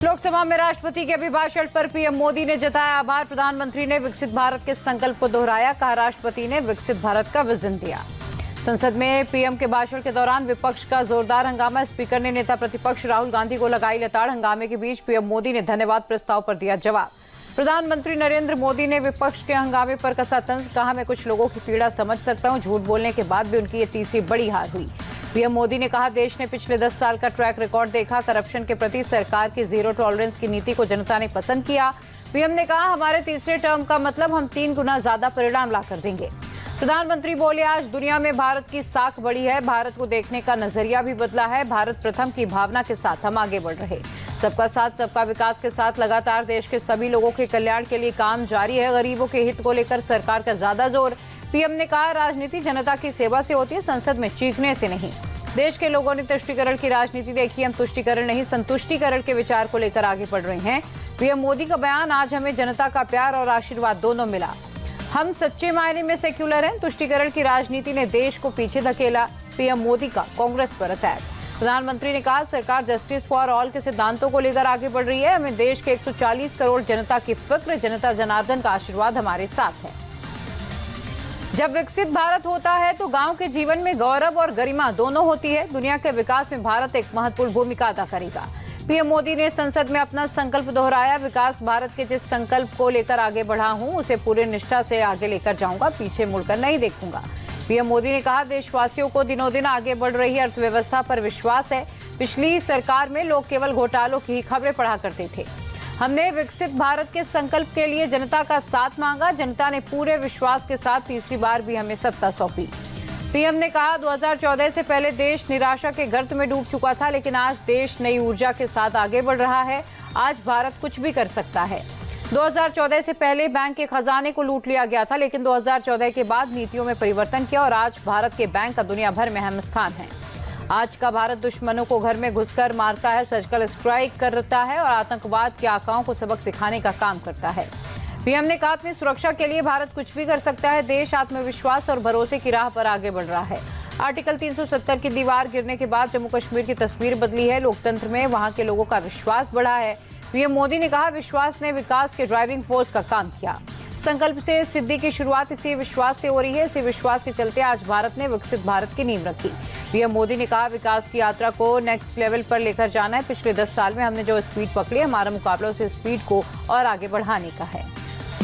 लोकसभा में राष्ट्रपति के अभिभाषण पर पीएम मोदी ने जताया आभार। प्रधानमंत्री ने विकसित भारत के संकल्प को दोहराया। कहा, राष्ट्रपति ने विकसित भारत का विजन दिया। संसद में पीएम के भाषण के दौरान विपक्ष का जोरदार हंगामा। स्पीकर ने नेता प्रतिपक्ष राहुल गांधी को लगाई लताड़। हंगामे के बीच पीएम मोदी ने धन्यवाद प्रस्ताव पर दिया जवाब। प्रधानमंत्री नरेंद्र मोदी ने विपक्ष के हंगामे पर कसा तंज। कहा, मैं कुछ लोगों की पीड़ा समझ सकता हूं। झूठ बोलने के बाद भी उनकी ये तीसरी बड़ी हार हुई। पीएम मोदी ने कहा, देश ने पिछले 10 साल का ट्रैक रिकॉर्ड देखा। करप्शन के प्रति सरकार की जीरो टॉलरेंस की नीति को जनता ने पसंद किया। पीएम ने कहा, हमारे तीसरे टर्म का मतलब हम 3 गुना ज्यादा परिणाम लाकर देंगे। प्रधानमंत्री बोले, आज दुनिया में भारत की साख बढ़ी है। भारत को देखने का नजरिया भी बदला है। भारत प्रथम की भावना के साथ हम आगे बढ़ रहे। सबका साथ सबका विकास के साथ लगातार देश के सभी लोगों के कल्याण के लिए काम जारी है। गरीबों के हित को लेकर सरकार का ज्यादा जोर। पीएम ने कहा, राजनीति जनता की सेवा से होती है, संसद में चीखने से नहीं। देश के लोगों ने तुष्टीकरण की राजनीति देखी। हम तुष्टीकरण नहीं, संतुष्टीकरण के विचार को लेकर आगे बढ़ रहे हैं। पीएम मोदी का बयान, आज हमें जनता का प्यार और आशीर्वाद दोनों मिला। हम सच्चे मायने में सेक्युलर हैं। तुष्टीकरण की राजनीति ने देश को पीछे धकेला। पीएम मोदी का कांग्रेस पर अटैक। प्रधानमंत्री ने कहा, सरकार जस्टिस फॉर ऑल के सिद्धांतों को लेकर आगे बढ़ रही है। हमें देश के 140 करोड़ जनता की फिक्र, जनता जनार्दन का आशीर्वाद हमारे साथ है। जब विकसित भारत होता है तो गांव के जीवन में गौरव और गरिमा दोनों होती है। दुनिया के विकास में भारत एक महत्वपूर्ण भूमिका अदा करेगा। पीएम मोदी ने संसद में अपना संकल्प दोहराया। विकास भारत के जिस संकल्प को लेकर आगे बढ़ा हूं, उसे पूरी निष्ठा से आगे लेकर जाऊंगा, पीछे मुड़कर नहीं देखूंगा। पीएम मोदी ने कहा, देशवासियों को दिनों दिन आगे बढ़ रही अर्थव्यवस्था पर विश्वास है। पिछली सरकार में लोग केवल घोटालों की खबरें पढ़ा करते थे। हमने विकसित भारत के संकल्प के लिए जनता का साथ मांगा। जनता ने पूरे विश्वास के साथ तीसरी बार भी हमें सत्ता सौंपी। पीएम ने कहा, 2014 से पहले देश निराशा के गर्त में डूब चुका था, लेकिन आज देश नई ऊर्जा के साथ आगे बढ़ रहा है। आज भारत कुछ भी कर सकता है। 2014 से पहले बैंक के खजाने को लूट लिया गया था, लेकिन 2014 के बाद नीतियों में परिवर्तन किया और आज भारत के बैंक का दुनिया भर में अहम स्थान है। आज का भारत दुश्मनों को घर में घुसकर मारता है, सर्जिकल स्ट्राइक करता है और आतंकवाद के आकाओं को सबक सिखाने का काम करता है। पीएम ने कहा, अपनी सुरक्षा के लिए भारत कुछ भी कर सकता है। देश आत्मविश्वास और भरोसे की राह पर आगे बढ़ रहा है। आर्टिकल 370 की दीवार गिरने के बाद जम्मू कश्मीर की तस्वीर बदली है। लोकतंत्र में वहां के लोगों का विश्वास बढ़ा है। पीएम मोदी ने कहा, विश्वास ने विकास के ड्राइविंग फोर्स का काम किया। संकल्प से सिद्धि की शुरुआत इसी विश्वास से हो रही है। इसी विश्वास के चलते आज भारत ने विकसित भारत की नींव रखी। पीएम मोदी ने कहा, विकास की यात्रा को नेक्स्ट लेवल पर लेकर जाना है। पिछले 10 साल में हमने जो स्पीड पकड़ी, हमारा मुकाबला उस स्पीड को और आगे बढ़ाने का है।